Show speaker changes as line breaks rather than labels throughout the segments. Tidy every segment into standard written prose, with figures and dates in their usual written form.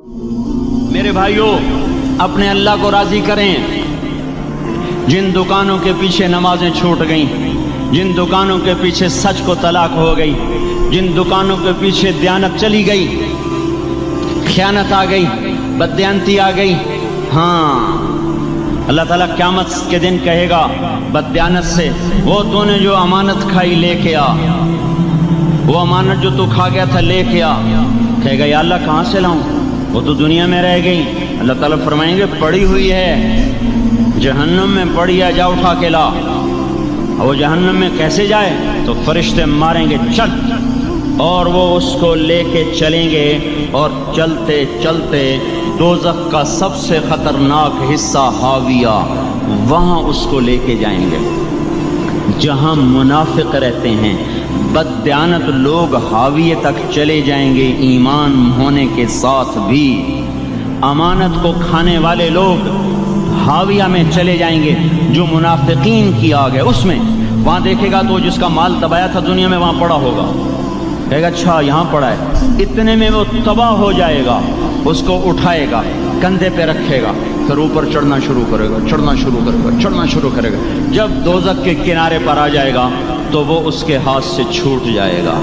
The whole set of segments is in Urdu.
میرے بھائیوں، اپنے اللہ کو راضی کریں۔ جن دکانوں کے پیچھے نمازیں چھوٹ گئیں، جن دکانوں کے پیچھے سچ کو طلاق ہو گئی، جن دکانوں کے پیچھے دیانت چلی گئی، خیانت آ گئی، بددیانتی آ گئی، ہاں اللہ تعالیٰ قیامت کے دن کہے گا بددیانت سے، وہ تو نے جو امانت کھائی لے کے آ، وہ امانت جو تو کھا گیا تھا لے کے آ۔ کہے گا یا اللہ کہاں سے لاؤں، وہ تو دنیا میں رہ گئی۔ اللہ تعالیٰ فرمائیں گے پڑی ہوئی ہے جہنم میں، پڑی ہے، جا اٹھا کے لا۔ وہ جہنم میں کیسے جائے؟ تو فرشتے ماریں گے چل، اور وہ اس کو لے کے چلیں گے، اور چلتے چلتے دوزخ کا سب سے خطرناک حصہ حاویہ، وہاں اس کو لے کے جائیں گے جہاں منافق رہتے ہیں۔ بددیانت لوگ حاویہ تک چلے جائیں گے ایمان ہونے کے ساتھ بھی۔ امانت کو کھانے والے لوگ حاویہ میں چلے جائیں گے، جو منافقین کی آگ ہے اس میں۔ وہاں دیکھے گا تو جس کا مال دبایا تھا دنیا میں وہاں پڑا ہوگا، کہے گا اچھا یہاں پڑا ہے، اتنے میں وہ تباہ ہو جائے گا، اس کو اٹھائے گا، کندھے پہ رکھے گا، پھر اوپر چڑھنا شروع کرے گا، چڑھنا شروع کرے گا، چڑھنا شروع کرے گا۔ جب دوزخ کے کنارے پر آ جائے گا تو وہ اس کے ہاتھ سے چھوٹ جائے گا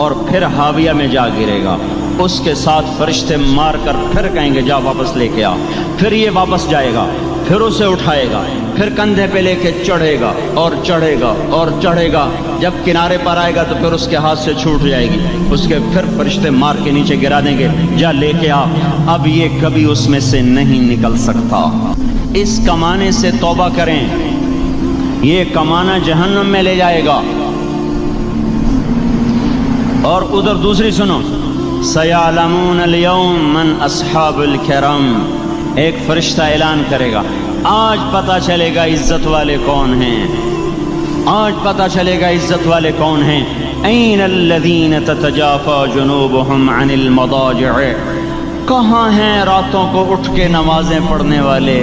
اور پھر حاویہ میں جا گرے گا۔ اس کے ساتھ فرشتے مار کر پھر کہیں گے جا واپس لے کے آ، پھر یہ واپس جائے گا، پھر اسے اٹھائے گا، پھر کندھے پہ لے کے چڑھے گا اور چڑھے گا اور چڑھے گا۔ جب کنارے پر آئے گا تو پھر اس کے ہاتھ سے چھوٹ جائے گی، اس کے پھر فرشتے مار کے نیچے گرا دیں گے، جا لے کے آ۔ اب یہ کبھی اس میں سے نہیں نکل سکتا۔ اس کمانے سے توبہ کریں، یہ کمانا جہنم میں لے جائے گا۔ اور ادھر دوسری سنو، سَيَعْلَمُونَ الْيَوْمَ مَنْ أَصْحَابُ الْكِرَامِ، ایک فرشتہ اعلان کرے گا آج پتہ چلے گا عزت والے کون ہیں، آج پتہ چلے گا عزت والے کون ہیں۔ أَيْنَ الَّذِينَ تَتَجَافَى جُنُوبُهُمْ عَنِ الْمَضَاجِعِ، کہاں ہیں راتوں کو اٹھ کے نمازیں پڑھنے والے؟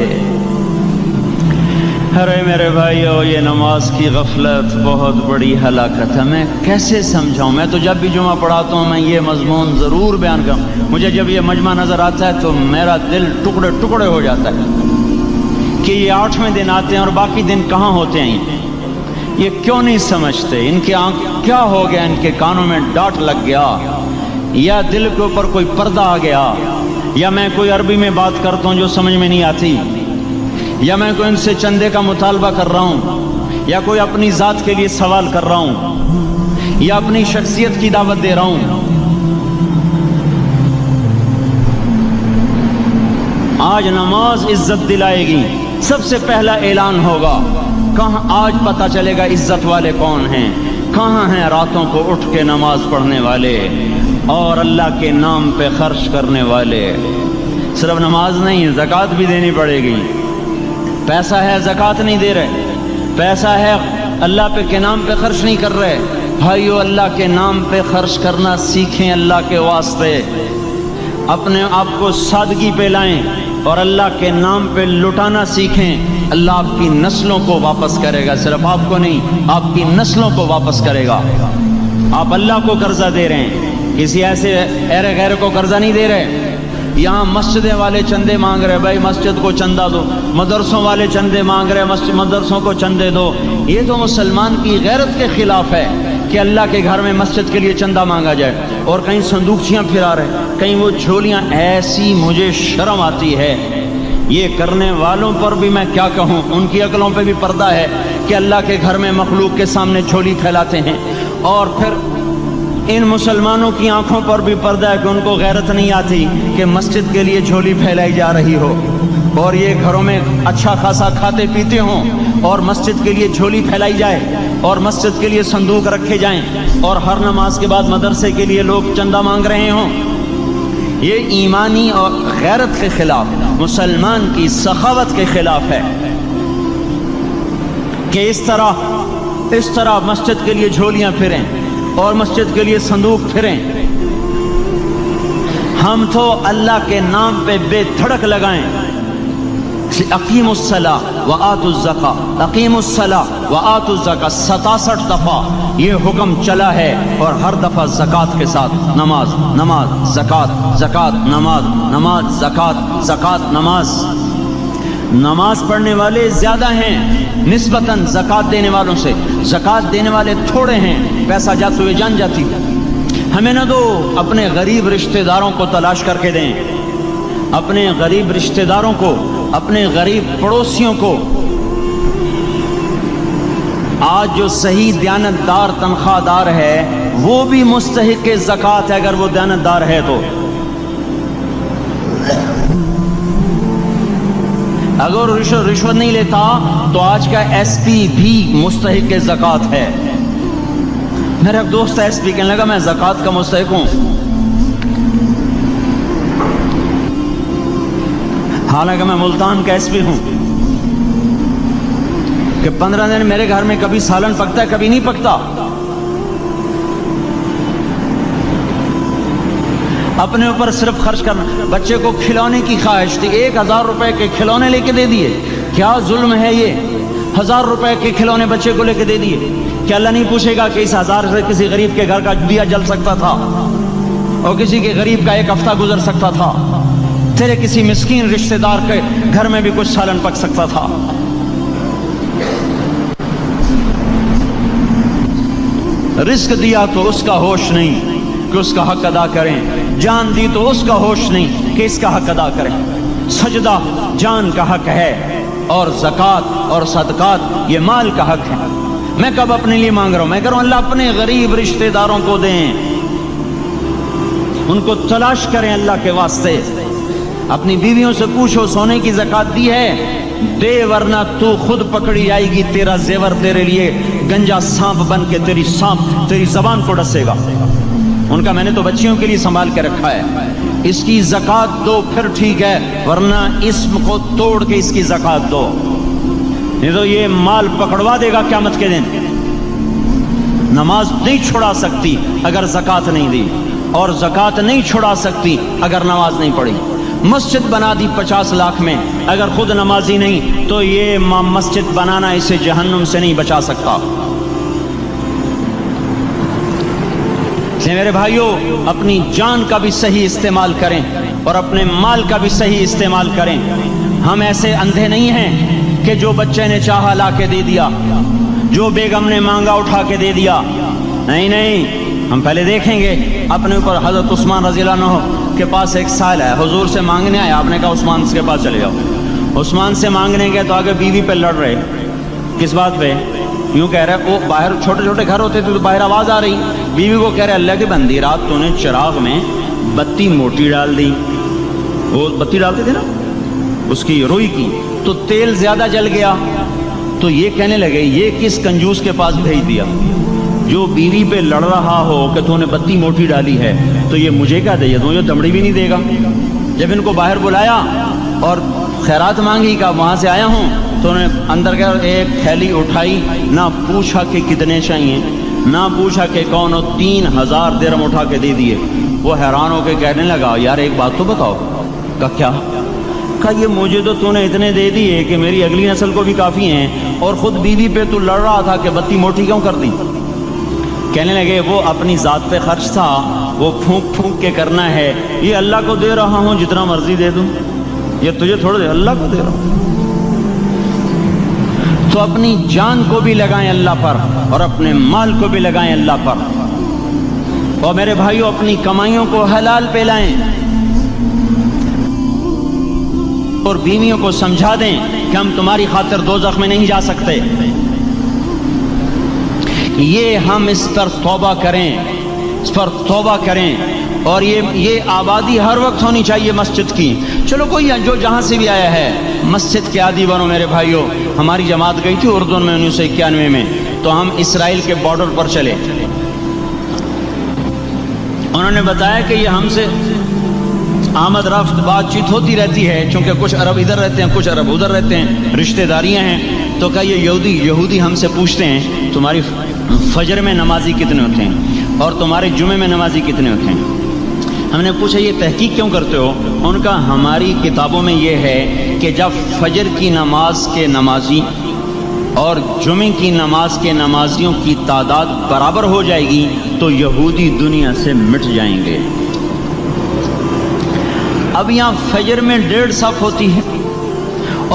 ارے میرے بھائیو، یہ نماز کی غفلت بہت بڑی ہلاکت ہے۔ میں کیسے سمجھاؤں؟ میں تو جب بھی جمعہ پڑھاتا ہوں میں یہ مضمون ضرور بیان کروں۔ مجھے جب یہ مجمع نظر آتا ہے تو میرا دل ٹکڑے ٹکڑے ہو جاتا ہے کہ یہ 8ویں دن آتے ہیں اور باقی دن کہاں ہوتے ہیں؟ یہ کیوں نہیں سمجھتے؟ ان کی آنکھ کیا ہو گیا؟ ان کے کانوں میں ڈاٹ لگ گیا، یا دل کے اوپر کوئی پردہ آ گیا، یا میں کوئی عربی میں بات کرتا ہوں جو سمجھ میں نہیں آتی، یا میں کوئی ان سے چندے کا مطالبہ کر رہا ہوں، یا کوئی اپنی ذات کے لیے سوال کر رہا ہوں، یا اپنی شخصیت کی دعوت دے رہا ہوں۔ آج نماز عزت دلائے گی، سب سے پہلا اعلان ہوگا، کہاں آج پتہ چلے گا عزت والے کون ہیں، کہاں ہیں راتوں کو اٹھ کے نماز پڑھنے والے اور اللہ کے نام پہ خرچ کرنے والے۔ صرف نماز نہیں، زکوٰۃ بھی دینی پڑے گی۔ پیسہ ہے زکوٰۃ نہیں دے رہے، پیسہ ہے اللہ پہ کے نام پہ خرچ نہیں کر رہے۔ بھائیو، اللہ کے نام پہ خرچ کرنا سیکھیں، اللہ کے واسطے اپنے آپ کو سادگی پہ لائیں اور اللہ کے نام پہ لٹانا سیکھیں۔ اللہ آپ کی نسلوں کو واپس کرے گا، صرف آپ کو نہیں، آپ کی نسلوں کو واپس کرے گا۔ آپ اللہ کو قرضہ دے رہے ہیں، کسی ایسے ایرے غیر کو قرضہ نہیں دے رہے۔ یہاں مسجدیں والے چندے مانگ رہے، بھائی مسجد کو چندہ دو، مدرسوں والے چندے مانگ رہے، مدرسوں کو چندے دو۔ یہ تو مسلمان کی غیرت کے خلاف ہے کہ اللہ کے گھر میں مسجد کے لیے چندہ مانگا جائے، اور کہیں صندوقچیاں پھرا رہے، کہیں وہ جھولیاں۔ ایسی مجھے شرم آتی ہے۔ یہ کرنے والوں پر بھی میں کیا کہوں، ان کی عقلوں پہ بھی پردہ ہے کہ اللہ کے گھر میں مخلوق کے سامنے جھولی پھیلاتے ہیں، اور پھر ان مسلمانوں کی آنکھوں پر بھی پردہ ہے کہ ان کو غیرت نہیں آتی کہ مسجد کے لیے جھولی پھیلائی جا رہی ہو، اور یہ گھروں میں اچھا خاصا کھاتے پیتے ہوں اور مسجد کے لیے جھولی پھیلائی جائے اور مسجد کے لیے صندوق رکھے جائیں، اور ہر نماز کے بعد مدرسے کے لیے لوگ چندہ مانگ رہے ہوں۔ یہ ایمانی اور غیرت کے خلاف، مسلمان کی سخاوت کے خلاف ہے کہ اس طرح مسجد کے لیے جھولیاں پھریں اور مسجد کے لیے صندوق پھریں۔ ہم تو اللہ کے نام پہ بے دھڑک لگائیں، اقیم الصلاۃ وآتوا الزکاۃ، اقیم الصلاۃ وآتوا الزکاۃ 67 دفعہ یہ حکم چلا ہے، اور ہر دفعہ زکوٰۃ کے ساتھ نماز نماز زکوٰۃ زکوٰۃ نماز نماز زکوٰۃ زکوٰۃ نماز۔ نماز پڑھنے والے زیادہ ہیں نسبتاً زکوٰۃ دینے والوں سے، زکوٰۃ دینے والے تھوڑے ہیں، پیسہ جاتے ہوئے جان جاتی۔ ہمیں نہ دو، اپنے غریب رشتہ داروں کو تلاش کر کے دیں، اپنے غریب رشتہ داروں کو، اپنے غریب پڑوسیوں کو۔ آج جو صحیح دیانت دار تنخواہ دار ہے وہ بھی مستحق زکوٰۃ ہے اگر وہ دیانت دار ہے تو۔ اگر رشوت نہیں لیتا تو آج کا ایس پی بھی مستحق زکوٰۃ ہے۔ میرا ایک دوست ایس پی کہنے لگا میں زکوٰۃ کا مستحق ہوں، حالانکہ میں ملتان کا ایس پی ہوں، کہ 15 دن میرے گھر میں کبھی سالن پکتا ہے کبھی نہیں پکتا۔ اپنے اوپر صرف خرچ کرنا۔ بچے کو کھلونے کی خواہش تھی، 1000 روپے کے کھلونے لے کے دے دیے، کیا ظلم ہے یہ؟ 1000 روپے کے کھلونے بچے کو لے کے دے دیے، کیا اللہ نہیں پوچھے گا کہ اس 1000 سے کسی غریب کے گھر کا دیا جل سکتا تھا، اور کسی کے غریب کا ایک ہفتہ گزر سکتا تھا، تیرے کسی مسکین رشتہ دار کے گھر میں بھی کچھ سالن پک سکتا تھا۔ رزق دیا تو اس کا ہوش نہیں کہ اس کا حق ادا کریں، جان دی تو اس کا ہوش نہیں کہ اس کا حق ادا کریں۔ سجدہ جان کا حق ہے، اور زکوٰۃ اور صدقات یہ مال کا حق ہے۔ میں کب اپنے لیے مانگ رہا ہوں؟ میں کہہ رہا ہوں اللہ اپنے غریب رشتہ داروں کو دیں، ان کو تلاش کریں اللہ کے واسطے۔ اپنی بیویوں سے پوچھو سونے کی زکوٰۃ دی ہے؟ دے، ورنہ تو خود پکڑی جائے گی، تیرا زیور تیرے لیے گنجا سانپ بن کے تیری زبان کو ڈسے گا۔ ان کا میں نے تو بچیوں کے لیے سنبھال کے رکھا ہے، اس کی زکوٰۃ دو پھر ٹھیک ہے، ورنہ اسم کو توڑ کے اس کی زکوٰۃ دو، نہیں تو یہ مال پکڑوا دے گا قیامت کے دن۔ نماز نہیں چھڑا سکتی اگر زکوٰۃ نہیں دی، اور زکوٰۃ نہیں چھڑا سکتی اگر نماز نہیں پڑھی۔ مسجد بنا دی 50 لاکھ میں، اگر خود نمازی نہیں تو یہ مسجد بنانا اسے جہنم سے نہیں بچا سکتا۔ میرے بھائیوں، اپنی جان کا بھی صحیح استعمال کریں اور اپنے مال کا بھی صحیح استعمال کریں۔ ہم ایسے اندھے نہیں ہیں کہ جو بچے نے چاہا لا کے دے دیا، جو بیگم نے مانگا اٹھا کے دے دیا۔ نہیں نہیں، ہم پہلے دیکھیں گے اپنے اوپر۔ حضرت عثمان رضی اللہ عنہ کے پاس ایک سائل ہے، حضور سے مانگنے آیا، آپ نے کہا عثمان کے پاس چلے جاؤ۔ عثمان سے مانگنے گئے تو آگے بیوی پہ لڑ رہے، کس بات پہ؟ یوں کہہ رہے، وہ باہر چھوٹے چھوٹے گھر ہوتے تھے تو باہر آواز آ رہی، بیوی کو کہہ رہے اللہ کی بندی رات تو نے چراغ میں بتی موٹی ڈال دی، وہ بتی ڈالتے تھے نا اس کی روئی کی، تو تیل زیادہ جل گیا۔ تو یہ کہنے لگے یہ کس کنجوس کے پاس بھیج دیا؟ جو بیوی پہ لڑ رہا ہو کہ تو نے بتی موٹی ڈالی ہے تو یہ مجھے کیا دے دوں، یہ دمڑی بھی نہیں دے گا۔ جب ان کو باہر بلایا اور خیرات مانگی کہ وہاں سے آیا ہوں، تو انہوں نے اندر گیا، ایک تھیلی اٹھائی، نہ پوچھا کہ کتنے چاہیے، نہ پوچھا کہ کون ہو، 3000 درہم اٹھا کے دے دیے۔ وہ حیران ہو کے کہنے لگا یار ایک بات تو بتاؤ۔ کہا کیا؟ کہا یہ مجھے تو نے اتنے دے دیے کہ میری اگلی نسل کو بھی کافی ہیں، اور خود بیوی پہ تو لڑ رہا تھا کہ بتی موٹی کیوں کر دی؟ کہنے لگے وہ اپنی ذات پہ خرچ تھا، وہ پھونک پھونک کے کرنا ہے، یہ اللہ کو دے رہا ہوں جتنا مرضی دے دوں، یہ تجھے تھوڑا دے، اللہ کو دے رہا ہوں۔ تو اپنی جان کو بھی لگائیں اللہ پر، اور اپنے مال کو بھی لگائیں اللہ پر۔ اور میرے بھائیوں، اپنی کمائیوں کو حلال پہ لائیں، اور بیویوں کو سمجھا دیں کہ ہم تمہاری خاطر دوزخ میں نہیں جا سکتے۔ یہ ہم اس پر توبہ کریں، اس پر توبہ کریں، اور یہ آبادی ہر وقت ہونی چاہیے مسجد کی۔ چلو کوئی جو جہاں سے بھی آیا ہے مسجد کے عادی بنو میرے بھائیوں۔ ہماری جماعت گئی تھی اردن میں 1991 میں، تو ہم اسرائیل کے بارڈر پر چلے۔ انہوں نے بتایا کہ یہ ہم سے آمد رفت بات چیت ہوتی رہتی ہے، چونکہ کچھ عرب ادھر رہتے ہیں کچھ عرب ادھر رہتے ہیں، رشتہ داریاں ہیں۔ تو کہا یہ یہودی ہم سے پوچھتے ہیں تمہاری فجر میں نمازی کتنے ہوتے ہیں اور تمہارے جمعے میں نمازی کتنے ہوتے ہیں؟ ہم نے پوچھا یہ تحقیق کیوں کرتے ہو؟ ان کا ہماری کتابوں میں یہ ہے کہ جب فجر کی نماز کے نمازی اور جمعے کی نماز کے نمازیوں کی تعداد برابر ہو جائے گی تو یہودی دنیا سے مٹ جائیں گے۔ اب یہاں فجر میں 1.5 صف ہوتی ہے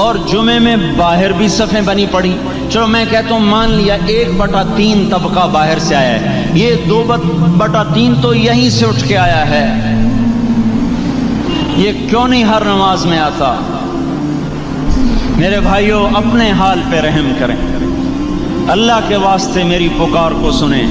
اور جمعے میں باہر بھی صفیں بنی پڑی، چلو میں کہتا ہوں مان لیا 1/3 طبقہ باہر سے آیا ہے، یہ 2/3 تو یہیں سے اٹھ کے آیا ہے، یہ کیوں نہیں ہر نماز میں آتا؟ میرے بھائیوں اپنے حال پہ رحم کریں، اللہ کے واسطے میری پکار کو سنیں۔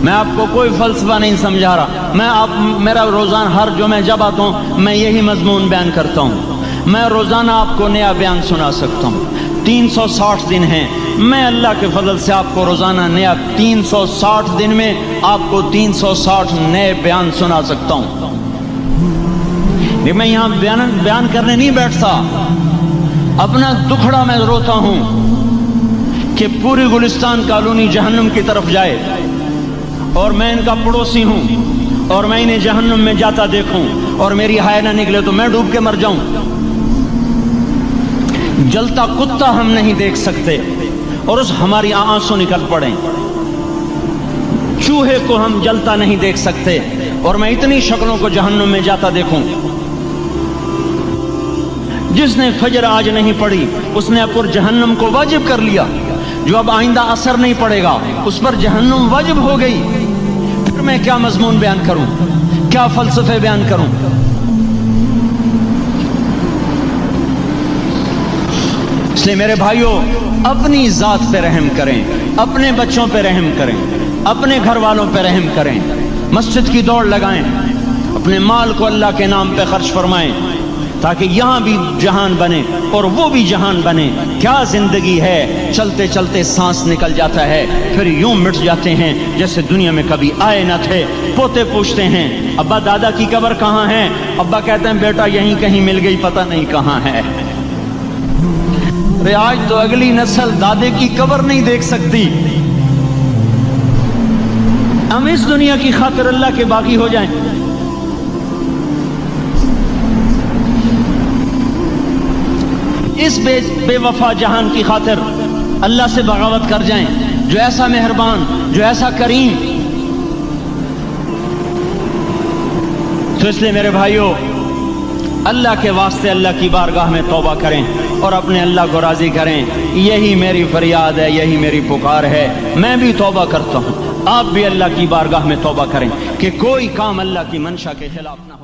میں آپ کو کوئی فلسفہ نہیں سمجھا رہا، میرا روزانہ ہر جمعہ جب آتا ہوں میں یہی مضمون بیان کرتا ہوں، میں روزانہ آپ کو نیا بیان سنا سکتا ہوں۔ 360 دن ہیں، میں اللہ کے فضل سے آپ کو روزانہ نیا 360 دن میں آپ کو 360 نئے بیان سنا سکتا ہوں۔ میں یہاں بیان کرنے نہیں بیٹھتا، اپنا دکھڑا میں روتا ہوں کہ پوری گلستان کالونی جہنم کی طرف جائے اور میں ان کا پڑوسی ہوں اور میں انہیں جہنم میں جاتا دیکھوں اور میری ہائے نہ نکلے تو میں ڈوب کے مر جاؤں۔ جلتا کتا ہم نہیں دیکھ سکتے اور اس ہماری آنسو نکل پڑیں، چوہے کو ہم جلتا نہیں دیکھ سکتے اور میں اتنی شکلوں کو جہنم میں جاتا دیکھوں۔ جس نے فجر آج نہیں پڑھی اس نے پر جہنم کو واجب کر لیا، جو اب آئندہ اثر نہیں پڑے گا اس پر جہنم واجب ہو گئی۔ پھر میں کیا مضمون بیان کروں، کیا فلسفے بیان کروں؟ اس لیے میرے بھائیوں اپنی ذات پہ رحم کریں، اپنے بچوں پہ رحم کریں، اپنے گھر والوں پہ رحم کریں، مسجد کی دوڑ لگائیں، اپنے مال کو اللہ کے نام پہ خرچ فرمائیں تاکہ یہاں بھی جہان بنے اور وہ بھی جہان بنے۔ کیا زندگی ہے، چلتے چلتے سانس نکل جاتا ہے پھر یوں مٹ جاتے ہیں جیسے دنیا میں کبھی آئے نہ تھے۔ پوتے پوچھتے ہیں ابا دادا کی قبر کہاں ہے؟ ابا کہتے ہیں بیٹا یہیں کہیں مل گئی، پتہ نہیں کہاں ہے۔ آج تو اگلی نسل دادے کی قبر نہیں دیکھ سکتی، ہم اس دنیا کی خاطر اللہ کے باغی ہو جائیں۔ اس بے وفا جہان کی خاطر اللہ سے بغاوت کر جائیں جو ایسا مہربان، جو ایسا کریم۔ تو اس لیے میرے بھائیوں اللہ کے واسطے اللہ کی بارگاہ میں توبہ کریں اور اپنے اللہ کو راضی کریں۔ یہی میری فریاد ہے، یہی میری پکار ہے۔ میں بھی توبہ کرتا ہوں، آپ بھی اللہ کی بارگاہ میں توبہ کریں کہ کوئی کام اللہ کی منشا کے خلاف نہ ہو۔